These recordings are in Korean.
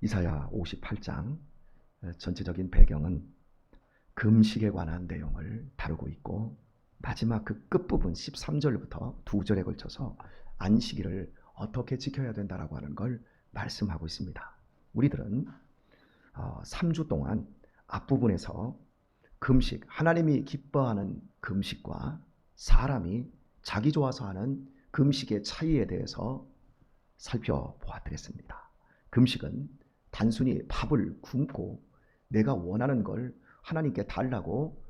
이사야 58장 전체적인 배경은 금식에 관한 내용을 다루고 있고, 마지막 그 끝부분 13절부터 2절에 걸쳐서 안식일을 어떻게 지켜야 된다라고 하는 걸 말씀하고 있습니다. 우리들은 3주 동안 앞부분에서 금식, 하나님이 기뻐하는 금식과 사람이 자기 좋아서 하는 금식의 차이에 대해서 살펴보았습니다. 금식은 단순히 밥을 굶고 내가 원하는 걸 하나님께 달라고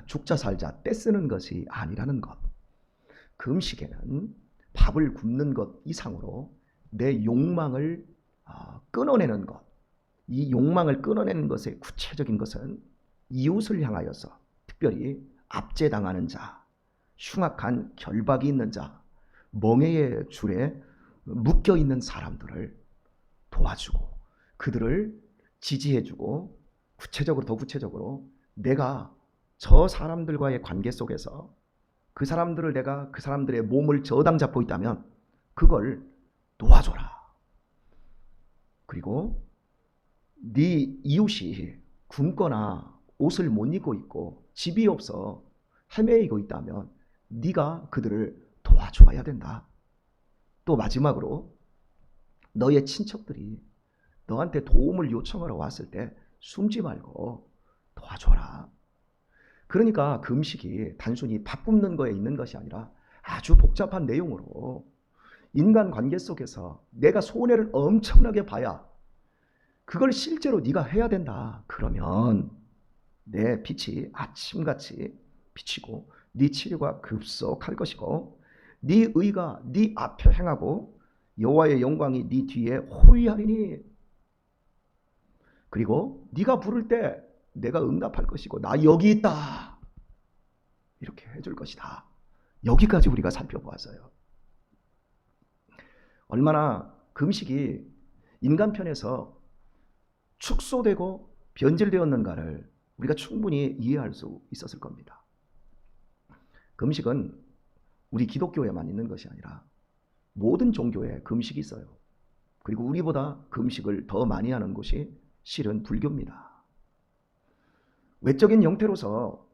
죽자 살자 떼쓰는 것이 아니라는 것. 금식에는 밥을 굶는 것 이상으로 내 욕망을 끊어내는 것. 이 욕망을 끊어내는 것의 구체적인 것은 이웃을 향하여서, 특별히 압제당하는 자, 흉악한 결박이 있는 자, 멍에의 줄에 묶여있는 사람들을 도와주고 그들을 지지해주고, 더 구체적으로 내가 저 사람들과의 관계 속에서 그 사람들의 몸을 저당 잡고 있다면 그걸 도와줘라. 그리고 네 이웃이 굶거나 옷을 못 입고 있고 집이 없어 헤매이고 있다면 네가 그들을 도와줘야 된다. 또 마지막으로 너의 친척들이 너한테 도움을 요청하러 왔을 때 숨지 말고 도와줘라. 그러니까 금식이 단순히 밥 굶는 거에 있는 것이 아니라 아주 복잡한 내용으로 인간 관계 속에서 내가 손해를 엄청나게 봐야 그걸 실제로 네가 해야 된다. 그러면 내 빛이 아침같이 비치고 네 치료가 급속할 것이고 네 의가 네 앞에 행하고 여호와의 영광이 네 뒤에 호위하리니, 그리고 네가 부를 때 내가 응답할 것이고 나 여기 있다 이렇게 해줄 것이다. 여기까지 우리가 살펴보았어요. 얼마나 금식이 인간 편에서 축소되고 변질되었는가를 우리가 충분히 이해할 수 있었을 겁니다. 금식은 우리 기독교에만 있는 것이 아니라 모든 종교에 금식이 있어요. 그리고 우리보다 금식을 더 많이 하는 곳이 실은 불교입니다. 외적인 형태로서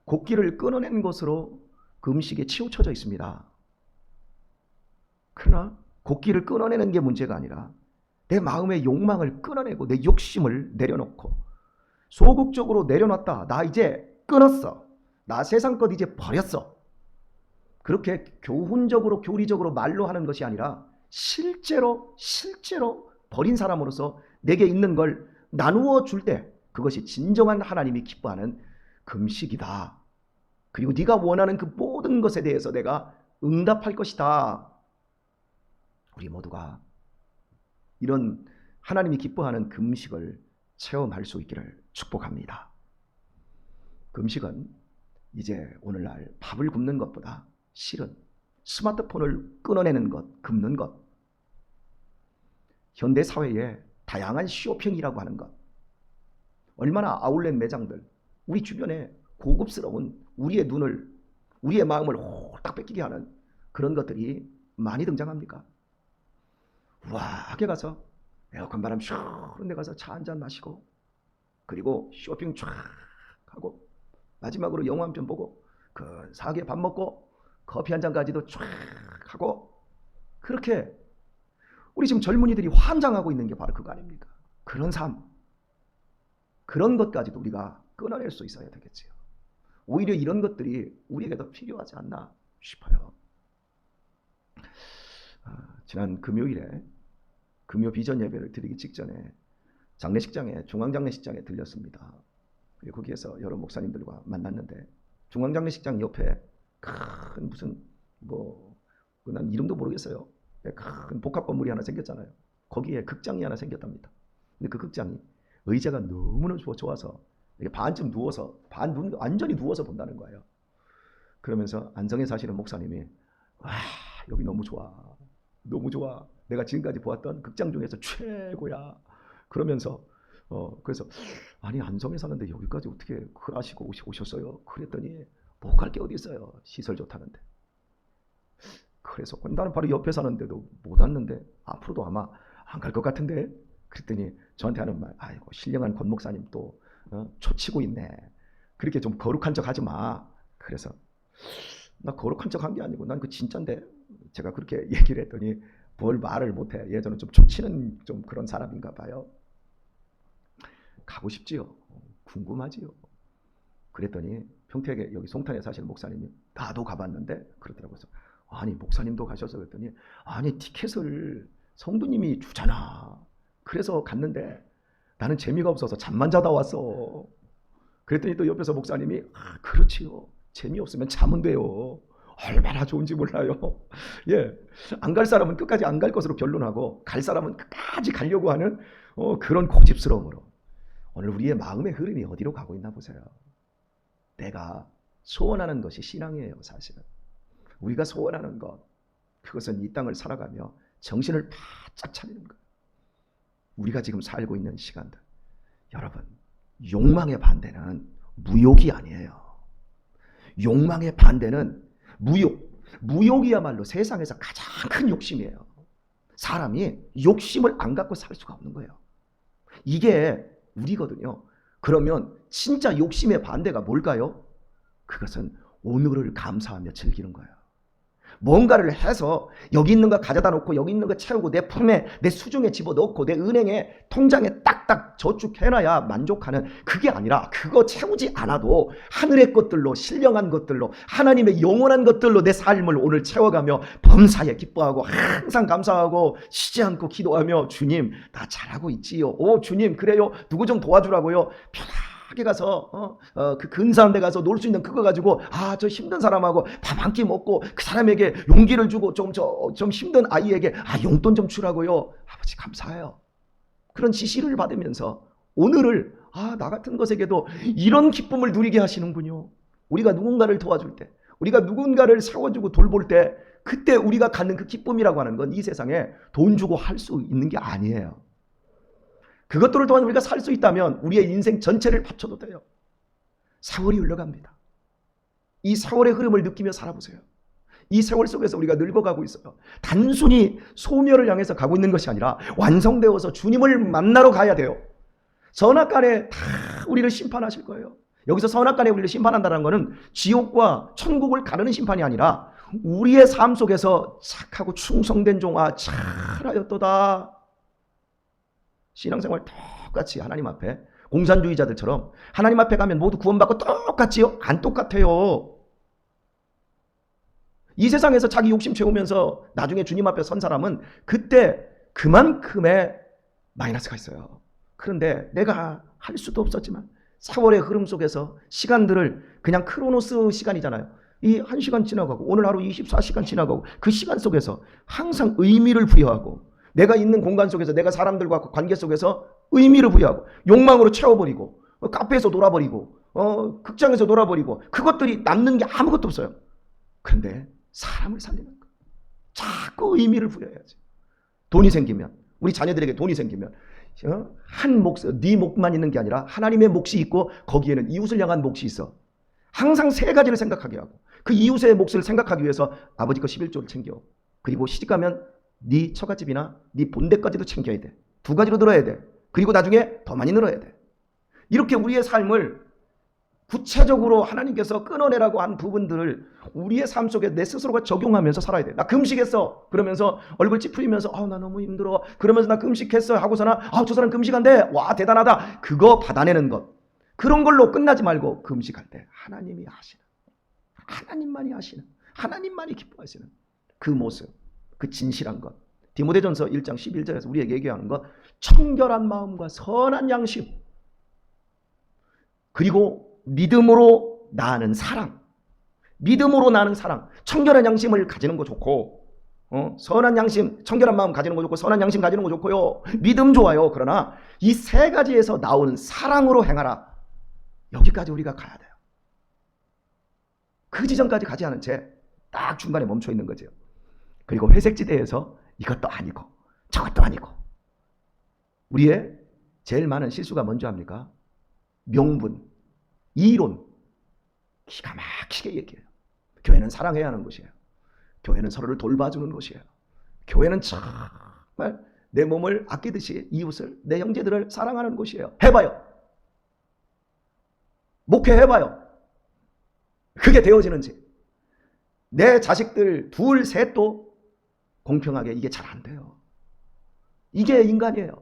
곡기를 끊어낸 것으로 금식에 치우쳐져 있습니다. 그러나 곡기를 끊어내는 게 문제가 아니라 내 마음의 욕망을 끊어내고 내 욕심을 내려놓고 소극적으로 내려놨다. 나 이제 끊었어. 나 세상 것 이제 버렸어. 그렇게 교훈적으로 교리적으로 말로 하는 것이 아니라 실제로 버린 사람으로서 내게 있는 걸 나누어 줄 때 그것이 진정한 하나님이 기뻐하는 금식이다. 그리고 네가 원하는 그 모든 것에 대해서 내가 응답할 것이다. 우리 모두가 이런 하나님이 기뻐하는 금식을 체험할 수 있기를 축복합니다. 금식은 이제 오늘날 밥을 굶는 것보다 실은 스마트폰을 끊어내는 것, 굶는 것, 현대 사회의 다양한 쇼핑이라고 하는 것, 얼마나 아울렛 매장들, 우리 주변에 고급스러운 우리의 눈을, 우리의 마음을 홀딱 뺏기게 하는 그런 것들이 많이 등장합니까? 우아하게 가서 에어컨 바람 시원한 데 가서 차 한잔 마시고, 그리고 쇼핑 쫙 하고 마지막으로 영화 한 편 보고 근사하게 밥 먹고 커피 한 잔까지도 쫙 하고, 그렇게 우리 지금 젊은이들이 환장하고 있는 게 바로 그거 아닙니까? 그런 삶, 그런 것까지도 우리가 끊어낼 수 있어야 되겠지요. 오히려 이런 것들이 우리에게 더 필요하지 않나 싶어요. 지난 금요일에 금요 비전 예배를 드리기 직전에 장례식장에, 중앙장례식장에 들렸습니다. 그리고 거기에서 여러 목사님들과 만났는데, 중앙장례식장 옆에 큰 무슨 난 이름도 모르겠어요. 큰 복합 건물이 하나 생겼잖아요. 거기에 극장이 하나 생겼답니다. 근데 그 극장이 의자가 너무나 좋아서 반쯤 누워서 완전히 누워서 본다는 거예요. 그러면서 안성에 사시는 목사님이 와, 여기 너무 좋아. 내가 지금까지 보았던 극장 중에서 최고야. 그러면서 그래서 아니 안성에 사는데 여기까지 어떻게 하시고 오셨어요? 그랬더니 못 갈 게 어디 있어요. 시설 좋다는데. 그래서 나는 바로 옆에 사는데도 못 왔는데 앞으로도 아마 안 갈 것 같은데 그랬더니 저한테 하는 말, 아이고 신령한 권 목사님 또 초치고 있네. 그렇게 좀 거룩한 척 하지 마. 그래서 나 거룩한 척 한 게 아니고 난 그 진짠데, 제가 그렇게 얘기를 했더니 뭘 말을 못해. 예전에 좀 초치는 좀 그런 사람인가 봐요. 가고 싶지요. 궁금하지요. 그랬더니 평택에 여기 송탄에 사시는 목사님이 나도 가봤는데 그러더라고요. 아니 목사님도 가셔서 그랬더니 아니 티켓을 성도님이 주잖아. 그래서 갔는데 나는 재미가 없어서 잠만 자다 왔어. 그랬더니 또 옆에서 목사님이 그렇지요. 재미없으면 자면 돼요. 얼마나 좋은지 몰라요. 예, 안 갈 사람은 끝까지 안 갈 것으로 변론하고 갈 사람은 끝까지 가려고 하는 그런 고집스러움으로 오늘 우리의 마음의 흐름이 어디로 가고 있나 보세요. 내가 소원하는 것이 신앙이에요. 사실은 우리가 소원하는 것, 그것은 이 땅을 살아가며 정신을 바짝 차리는 것. 우리가 지금 살고 있는 시간들, 여러분, 욕망의 반대는 무욕이 아니에요. 욕망의 반대는 무욕이야말로 세상에서 가장 큰 욕심이에요. 사람이 욕심을 안 갖고 살 수가 없는 거예요. 이게 우리거든요. 그러면 진짜 욕심의 반대가 뭘까요? 그것은 오늘을 감사하며 즐기는 거예요. 뭔가를 해서 여기 있는 거 가져다 놓고 여기 있는 거 채우고 내 품에 내 수중에 집어넣고 내 은행에 통장에 딱딱 저축해놔야 만족하는, 그게 아니라 그거 채우지 않아도 하늘의 것들로, 신령한 것들로, 하나님의 영원한 것들로 내 삶을 오늘 채워가며 범사에 기뻐하고 항상 감사하고 쉬지 않고 기도하며 주님 나 잘하고 있지요. 오 주님 그래요. 누구 좀 도와주라고요. 편하게 가서 그 근사한 데 가서 놀 수 있는 그거 가지고 저 힘든 사람하고 밥 한 끼 먹고 그 사람에게 용기를 주고 좀 힘든 아이에게 용돈 좀 주라고요. 아버지 감사해요. 그런 지시를 받으면서 오늘을 나 같은 것에게도 이런 기쁨을 누리게 하시는군요. 우리가 누군가를 도와줄 때, 우리가 누군가를 세워주고 돌볼 때, 그때 우리가 갖는 그 기쁨이라고 하는 건 이 세상에 돈 주고 할 수 있는 게 아니에요. 그것들을 통해 우리가 살 수 있다면 우리의 인생 전체를 바쳐도 돼요. 세월이 흘러갑니다. 이 세월의 흐름을 느끼며 살아보세요. 이 세월 속에서 우리가 늙어가고 있어요. 단순히 소멸을 향해서 가고 있는 것이 아니라 완성되어서 주님을 만나러 가야 돼요. 선악간에 다 우리를 심판하실 거예요. 여기서 선악간에 우리를 심판한다는 것은 지옥과 천국을 가르는 심판이 아니라 우리의 삶 속에서 착하고 충성된 종아 잘하였도다. 신앙생활 똑같이 하나님 앞에 공산주의자들처럼 하나님 앞에 가면 모두 구원받고 똑같지요? 안 똑같아요. 이 세상에서 자기 욕심 채우면서 나중에 주님 앞에 선 사람은 그때 그만큼의 마이너스가 있어요. 그런데 내가 할 수도 없었지만 세월의 흐름 속에서 시간들을 그냥 크로노스 시간이잖아요. 이 1시간 지나가고 오늘 하루 24시간 지나가고 그 시간 속에서 항상 의미를 부여하고 내가 있는 공간 속에서 내가 사람들과 관계 속에서 의미를 부여하고 욕망으로 채워버리고 카페에서 놀아버리고 극장에서 놀아버리고 그것들이 남는 게 아무것도 없어요. 그런데 사람을 살리는 거, 자꾸 의미를 부여해야지. 돈이 생기면, 우리 자녀들에게 돈이 생기면 한 몫, 네 몫만 있는 게 아니라 하나님의 몫이 있고 거기에는 이웃을 향한 몫이 있어. 항상 세 가지를 생각하게 하고 그 이웃의 몫을 생각하기 위해서 아버지 거 11조를 챙겨. 그리고 시집가면 네 처갓집이나 네 본대까지도 챙겨야 돼. 두 가지로 늘어야 돼. 그리고 나중에 더 많이 늘어야 돼. 이렇게 우리의 삶을 구체적으로 하나님께서 끊어내라고 한 부분들을 우리의 삶 속에 내 스스로가 적용하면서 살아야 돼. 나 금식했어. 그러면서 얼굴 찌푸리면서 나 너무 힘들어. 그러면서 나 금식했어. 하고서나 저 사람 금식한대. 와 대단하다. 그거 받아내는 것. 그런 걸로 끝나지 말고 금식할 때 하나님이 하시는, 하나님만이 하시는, 하나님만이 기뻐하시는 그 모습, 그 진실한 것. 디모데전서 1장 11절에서 우리에게 얘기하는 것, 청결한 마음과 선한 양심, 그리고 믿음으로 나는 사랑. 믿음으로 나는 사랑. 청결한 양심을 가지는 거 좋고 선한 양심, 청결한 마음 가지는 거 좋고 선한 양심 가지는 거 좋고요. 믿음 좋아요. 그러나 이 세 가지에서 나오는 사랑으로 행하라. 여기까지 우리가 가야 돼요. 그 지점까지 가지 않은 채 딱 중간에 멈춰 있는 거죠. 그리고 회색지대에서 이것도 아니고 저것도 아니고. 우리의 제일 많은 실수가 뭔지 압니까? 명분, 이론, 기가 막히게 얘기해요. 교회는 사랑해야 하는 곳이에요. 교회는 서로를 돌봐주는 곳이에요. 교회는 정말 내 몸을 아끼듯이 이웃을, 내 형제들을 사랑하는 곳이에요. 해봐요. 목회해봐요. 그게 되어지는지. 내 자식들 둘, 셋도 공평하게 이게 잘 안 돼요. 이게 인간이에요.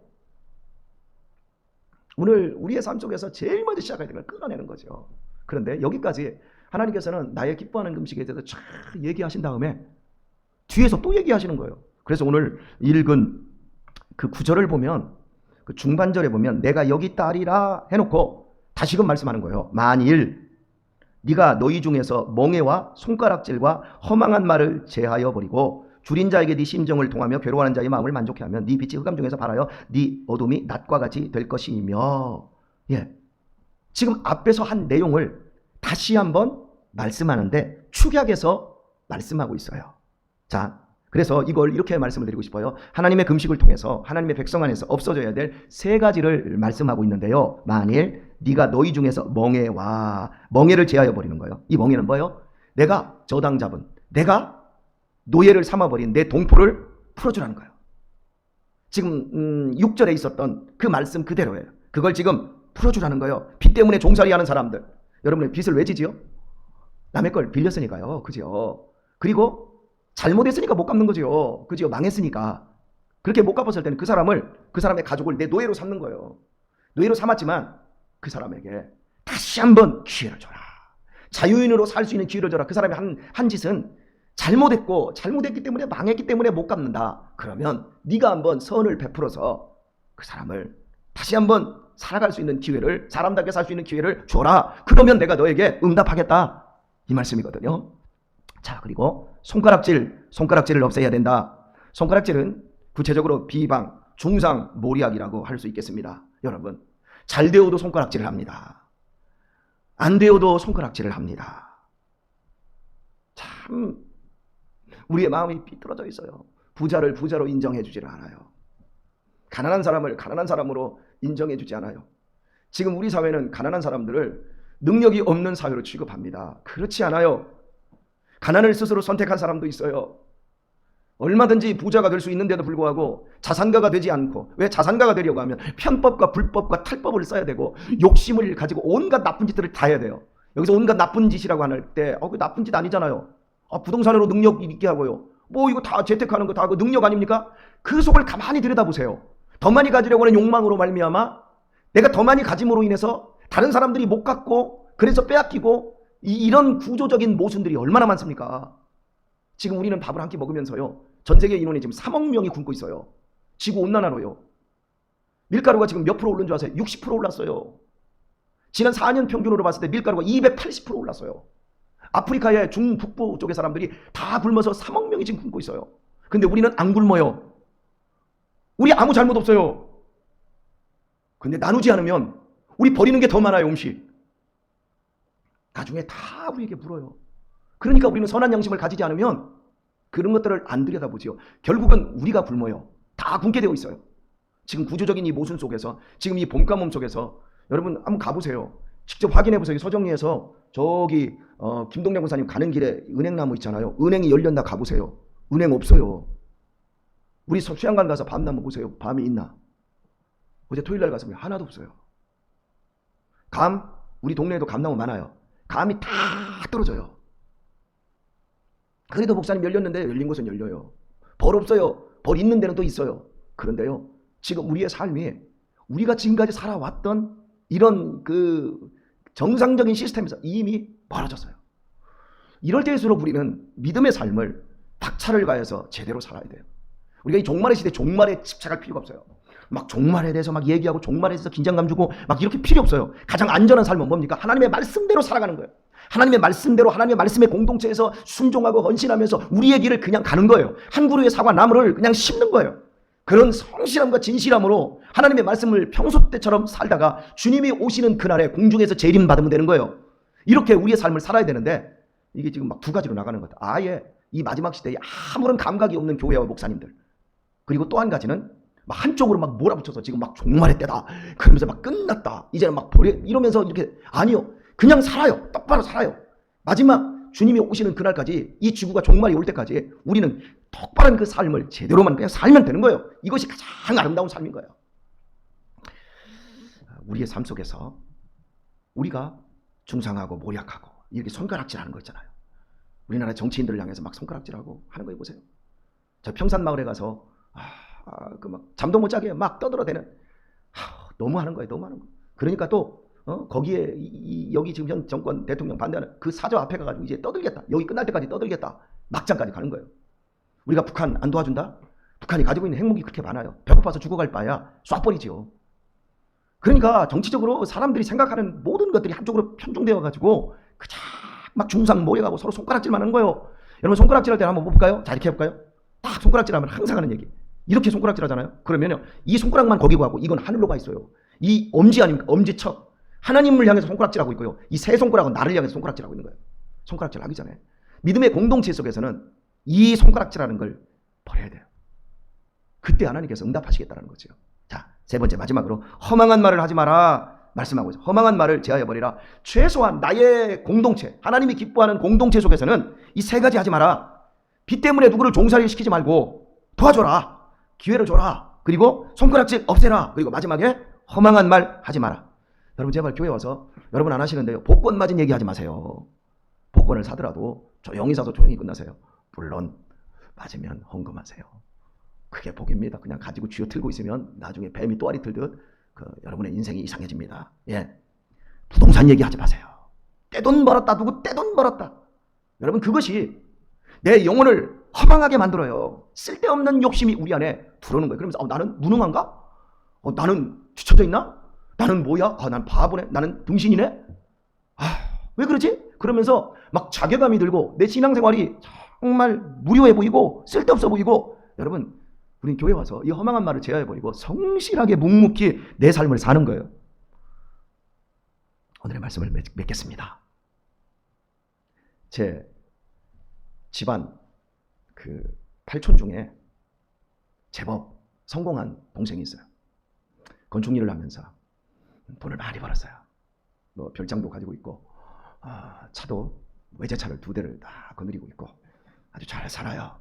오늘 우리의 삶 속에서 제일 먼저 시작해야 되는 걸 끊어내는 거죠. 그런데 여기까지 하나님께서는 나의 기뻐하는 금식에 대해서 쫙 얘기하신 다음에 뒤에서 또 얘기하시는 거예요. 그래서 오늘 읽은 그 구절을 보면, 그 중반절에 보면 내가 여기 있다 하리라 해놓고 다시금 말씀하는 거예요. 만일 네가 너희 중에서 멍에와 손가락질과 허망한 말을 제하여 버리고 줄인 자에게 네 심정을 통하며 괴로워하는 자의 마음을 만족해 하면 네 빛이 흑암 중에서 발하여 네 어둠이 낮과 같이 될 것이며. 예, 지금 앞에서 한 내용을 다시 한번 말씀하는데 축약해서 말씀하고 있어요. 자, 그래서 이걸 이렇게 말씀을 드리고 싶어요. 하나님의 금식을 통해서 하나님의 백성 안에서 없어져야 될 세 가지를 말씀하고 있는데요. 만일 네가 너희 중에서 멍에를 제하여 버리는 거예요. 이 멍에는 뭐예요? 내가 저당 잡은, 내가 노예를 삼아버린 내 동포를 풀어주라는 거예요. 지금 6절에 있었던 그 말씀 그대로예요. 그걸 지금 풀어주라는 거예요. 빚 때문에 종살이하는 사람들, 여러분의 빚을 왜 지지요? 남의 걸 빌렸으니까요. 그죠? 그리고 잘못했으니까 못 갚는 거죠. 그죠? 망했으니까. 그렇게 못 갚았을 때는 그 사람의 가족을 내 노예로 삼는 거예요. 노예로 삼았지만 그 사람에게 다시 한번 기회를 줘라. 자유인으로 살 수 있는 기회를 줘라. 그 사람이 한 짓은 잘못했기 때문에, 망했기 때문에 못 갚는다. 그러면 네가 한번 선을 베풀어서 그 사람을 다시 한번 살아갈 수 있는 기회를, 사람답게 살 수 있는 기회를 줘라. 그러면 내가 너에게 응답하겠다. 이 말씀이거든요. 자, 그리고 손가락질을 없애야 된다. 손가락질은 구체적으로 비방, 중상, 모략이라고 할 수 있겠습니다. 여러분, 잘 되어도 손가락질을 합니다. 안 되어도 손가락질을 합니다. 참 우리의 마음이 삐뚤어져 있어요. 부자를 부자로 인정해 주지를 않아요. 가난한 사람을 가난한 사람으로 인정해 주지 않아요. 지금 우리 사회는 가난한 사람들을 능력이 없는 사회로 취급합니다. 그렇지 않아요. 가난을 스스로 선택한 사람도 있어요. 얼마든지 부자가 될 수 있는데도 불구하고 자산가가 되지 않고, 왜 자산가가 되려고 하면 편법과 불법과 탈법을 써야 되고 욕심을 가지고 온갖 나쁜 짓들을 다 해야 돼요. 여기서 온갖 나쁜 짓이라고 할 때 그 나쁜 짓 아니잖아요. 부동산으로 능력 있게 하고요. 뭐 이거 다 재테크하는 거 다 그 능력 아닙니까? 그 속을 가만히 들여다보세요. 더 많이 가지려고 하는 욕망으로 말미암아 내가 더 많이 가짐으로 인해서 다른 사람들이 못 갖고 그래서 빼앗기고 이런 구조적인 모순들이 얼마나 많습니까? 지금 우리는 밥을 한 끼 먹으면서요. 전 세계 인원이 지금 3억 명이 굶고 있어요. 지구온난화로요. 밀가루가 지금 몇 프로 오른 줄 아세요? 60% 올랐어요. 지난 4년 평균으로 봤을 때 밀가루가 280% 올랐어요. 아프리카의 중북부 쪽의 사람들이 다 굶어서 3억 명이 지금 굶고 있어요. 근데 우리는 안 굶어요. 우리 아무 잘못 없어요. 근데 나누지 않으면 우리 버리는 게 더 많아요. 음식. 나중에 다 우리에게 물어요. 그러니까 우리는 선한 양심을 가지지 않으면 그런 것들을 안 들여다보지요. 결국은 우리가 굶어요. 다 굶게 되어 있어요. 지금 구조적인 이 모순 속에서, 지금 이 봄가뭄 속에서 여러분 한번 가보세요. 직접 확인해 보세요. 서정리에서 저기 김동래 권사님 가는 길에 은행나무 있잖아요. 은행이 열렸나 가보세요. 은행 없어요. 우리 수양관 가서 밤나무 보세요. 밤이 있나? 어제 토요일날 가서 하나도 없어요. 우리 동네에도 감나무 많아요. 감이 다 떨어져요. 그래도 목사님 열렸는데 열린 곳은 열려요. 벌 없어요. 벌 있는 데는 또 있어요. 그런데요, 지금 우리의 삶이 우리가 지금까지 살아왔던 이런 그 정상적인 시스템에서 이미 멀어졌어요. 이럴 때일수록 우리는 믿음의 삶을 박차를 가해서 제대로 살아야 돼요. 우리가 이 종말의 시대, 종말에 집착할 필요가 없어요. 막 종말에 대해서 막 얘기하고 종말에 대해서 긴장감 주고 막 이렇게 필요 없어요. 가장 안전한 삶은 뭡니까? 하나님의 말씀대로 살아가는 거예요. 하나님의 말씀대로, 하나님의 말씀의 공동체에서 순종하고 헌신하면서 우리의 길을 그냥 가는 거예요. 한 그루의 사과 나무를 그냥 심는 거예요. 그런 성실함과 진실함으로 하나님의 말씀을 평소 때처럼 살다가 주님이 오시는 그날에 공중에서 재림 받으면 되는 거예요. 이렇게 우리의 삶을 살아야 되는데 이게 지금 막 두 가지로 나가는 것 같아요. 아예 이 마지막 시대에 아무런 감각이 없는 교회와 목사님들, 그리고 또 한 가지는 막 한쪽으로 막 몰아붙여서 지금 막 종말의 때다 그러면서 막 끝났다 이제는 막 버려 이러면서 이렇게, 아니요, 그냥 살아요. 똑바로 살아요. 마지막 주님이 오시는 그날까지, 이 지구가 종말이 올 때까지 우리는 똑바른 그 삶을 제대로만 그냥 살면 되는 거예요. 이것이 가장 아름다운 삶인 거예요. 우리의 삶 속에서 우리가 중상하고 모략하고 이렇게 손가락질하는 거 있잖아요. 우리나라 정치인들을 향해서 막 손가락질하고 하는 거 보세요. 저 평산마을에 가서 그 막 잠도 못 자게 막 떠들어대는 너무 하는 거예요. 너무 하는 거. 그러니까 또 거기에 여기 지금 현 정권 대통령 반대하는 그 사저 앞에 가가지고 이제 떠들겠다. 여기 끝날 때까지 떠들겠다. 막장까지 가는 거예요. 우리가 북한 안 도와준다? 북한이 가지고 있는 핵무기 그렇게 많아요. 배고파서 죽어갈 바야 쏴버리죠. 그러니까 정치적으로 사람들이 생각하는 모든 것들이 한쪽으로 편중되어 가지고 그냥 막 중상 모여가고 서로 손가락질만 하는 거예요. 여러분 손가락질 할 때 한번 볼까요? 자, 이렇게 해볼까요? 딱 손가락질 하면 항상 하는 얘기. 이렇게 손가락질 하잖아요. 그러면요, 이 손가락만 거기고 하고 이건 하늘로 가 있어요. 이 엄지 아닙니까? 엄지척. 하나님을 향해서 손가락질하고 있고요. 이 세 손가락은 나를 향해서 손가락질하고 있는 거예요. 손가락질 하기 전에. 믿음의 공동체 속에서는 이 손가락질하는 걸 버려야 돼요. 그때 하나님께서 응답하시겠다는 거죠. 자, 세 번째 마지막으로 허망한 말을 하지 마라 말씀하고 있어요. 허망한 말을 제하여버리라. 최소한 나의 공동체, 하나님이 기뻐하는 공동체 속에서는 이 세 가지 하지 마라. 빚 때문에 누구를 종살이 시키지 말고 도와줘라. 기회를 줘라. 그리고 손가락질 없애라. 그리고 마지막에 허망한 말 하지 마라. 여러분 제발 교회 와서 여러분 안 하시는데요, 복권 맞은 얘기 하지 마세요. 복권을 사더라도 조용히 사서 조용히 끝나세요. 물론 맞으면 헌금하세요. 그게 복입니다. 그냥 가지고 쥐어 틀고 있으면 나중에 뱀이 또아리 틀듯 여러분의 인생이 이상해집니다. 예, 부동산 얘기하지 마세요. 떼돈 벌었다. 누구 떼돈 벌었다. 여러분 그것이 내 영혼을 허망하게 만들어요. 쓸데없는 욕심이 우리 안에 들어오는 거예요. 그러면서 나는 무능한가? 나는 뒤쳐져 있나? 나는 뭐야? 난 바보네? 나는 등신이네? 왜 그러지? 그러면서 막 자괴감이 들고 내 신앙생활이 정말 무료해 보이고 쓸데없어 보이고, 여러분 우린 교회 와서 이 허망한 말을 제어해버리고 성실하게 묵묵히 내 삶을 사는 거예요. 오늘의 말씀을 맺겠습니다. 제 집안 그 8촌 중에 제법 성공한 동생이 있어요. 건축 일을 하면서 돈을 많이 벌었어요. 뭐 별장도 가지고 있고 차도 외제차를 2대를 다 거느리고 있고 아주 잘 살아요.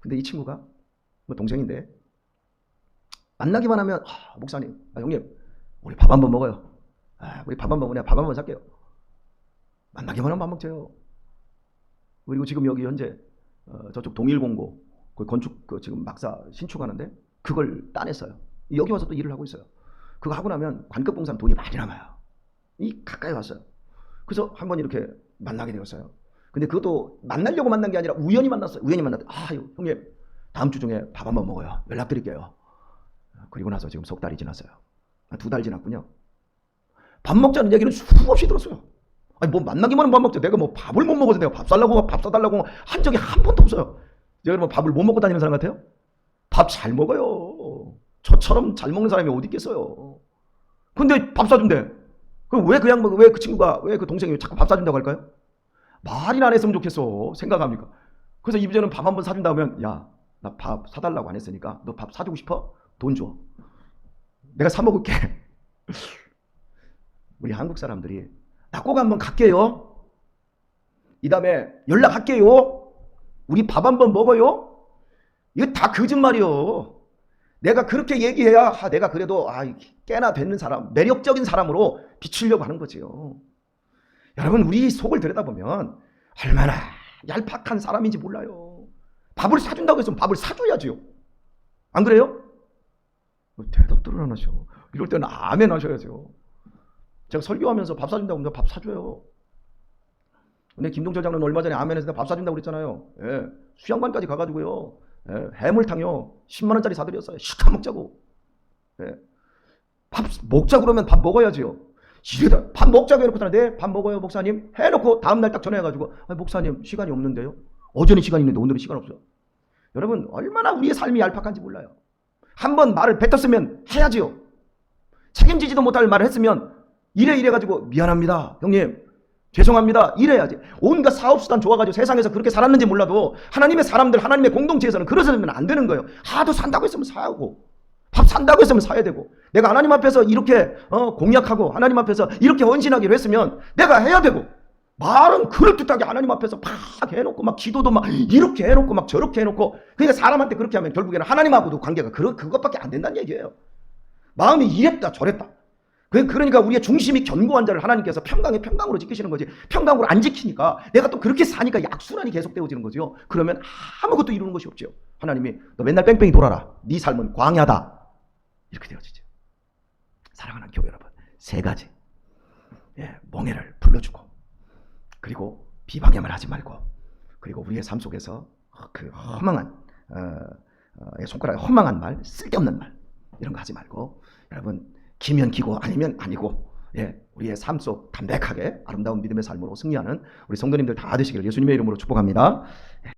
근데 이 친구가 뭐 동생인데 만나기만 하면 목사님, 형님 우리 밥 한번 먹어요. 우리 밥 한번 내가 밥 한번 살게요. 만나기만 하면 밥 먹자요. 그리고 지금 여기 현재 저쪽 동일공고 그 건축 지금 막사 신축하는데 그걸 따냈어요. 여기 와서 또 일을 하고 있어요. 그거 하고 나면 관급봉사는 돈이 많이 남아요. 이 가까이 왔어요. 그래서 한번 이렇게 만나게 되었어요. 근데 그것도 만나려고 만난 게 아니라 우연히 만났어요. 우연히 만났더니 형님 다음 주 중에 밥 한번 먹어요. 연락드릴게요. 그리고 나서 지금 석 달이 지났어요. 2달 지났군요. 밥 먹자는 얘기는 수없이 들었어요. 아니 뭐 만나기만 하면 밥 먹자. 내가 뭐 밥을 못 먹어서 내가 밥 사달라고 한 적이 한 번도 없어요. 제가 뭐 밥을 못 먹고 다니는 사람 같아요? 밥 잘 먹어요. 저처럼 잘 먹는 사람이 어디 있겠어요. 근데 밥 사준대. 그럼 왜 그 양반, 왜 그 친구가, 왜 그 동생이 자꾸 밥 사준다고 할까요? 말이나 안 했으면 좋겠어. 생각합니까? 그래서 이제는 밥 한번 사준다 하면, 야, 나 밥 사달라고 안 했으니까 너 밥 사주고 싶어? 돈 줘. 내가 사 먹을게. 우리 한국 사람들이 나 꼭 한번 갈게요. 이 다음에 연락할게요. 우리 밥 한번 먹어요. 이거 다 거짓말이요. 내가 그렇게 얘기해야 내가 그래도 꽤나 되는 사람, 매력적인 사람으로 비추려고 하는 거지요. 여러분 우리 속을 들여다보면 얼마나 얄팍한 사람인지 몰라요. 밥을 사준다고 했으면 밥을 사줘야지요. 안 그래요? 대답들을 안 하셔. 이럴 때는 아멘 하셔야죠. 제가 설교하면서 밥 사준다고 하면 밥 사줘요. 근데 김동철 장로는 얼마 전에 아멘에서 밥 사준다고 그랬잖아요. 예, 수양관까지 가가지고요. 예, 해물탕요 10만 원짜리 사드렸어요. 식탐 먹자고. 예, 밥 먹자 그러면 밥 먹어야지요. 이래다 밥 먹자고 해놓고 네, 밥 먹어요 목사님 해놓고 다음날 딱 전화해가지고 목사님 시간이 없는데요. 어제는 시간 있는데 오늘은 시간 없어요. 여러분 얼마나 우리의 삶이 얄팍한지 몰라요. 한번 말을 뱉었으면 해야지요. 책임지지도 못할 말을 했으면 이래가지고 미안합니다 형님 죄송합니다 이래야지. 온갖 사업수단 좋아가지고 세상에서 그렇게 살았는지 몰라도 하나님의 사람들, 하나님의 공동체에서는 그러서는 안 되는 거예요. 하도 산다고 했으면 사고 밥 산다고 했으면 사야 되고, 내가 하나님 앞에서 이렇게 공약하고 하나님 앞에서 이렇게 헌신하기로 했으면 내가 해야 되고, 말은 그럴듯하게 하나님 앞에서 막 해놓고 막 기도도 막 이렇게 해놓고 막 저렇게 해놓고 그러니까 사람한테 그렇게 하면 결국에는 하나님하고도 관계가 그것밖에 안 된다는 얘기예요. 마음이 이랬다 저랬다. 그러니까 우리의 중심이 견고한 자를 하나님께서 평강에 평강으로 지키시는 거지. 평강으로 안 지키니까 내가 또 그렇게 사니까 약순환이 계속되어지는 거죠. 그러면 아무것도 이루는 것이 없죠. 하나님이 너 맨날 뺑뺑이 돌아라. 네 삶은 광야다. 이렇게 되어지죠. 사랑하는 교회 여러분, 세 가지. 멍해를 불러주고, 그리고 비방임을 하지 말고, 그리고 우리의 삶 속에서 그 허망한 손가락에 허망한 말, 쓸데없는 말 이런 거 하지 말고, 여러분 기면 기고 아니면 아니고, 우리의 삶 속 담백하게 아름다운 믿음의 삶으로 승리하는 우리 성도님들 다 되시기를 예수님의 이름으로 축복합니다.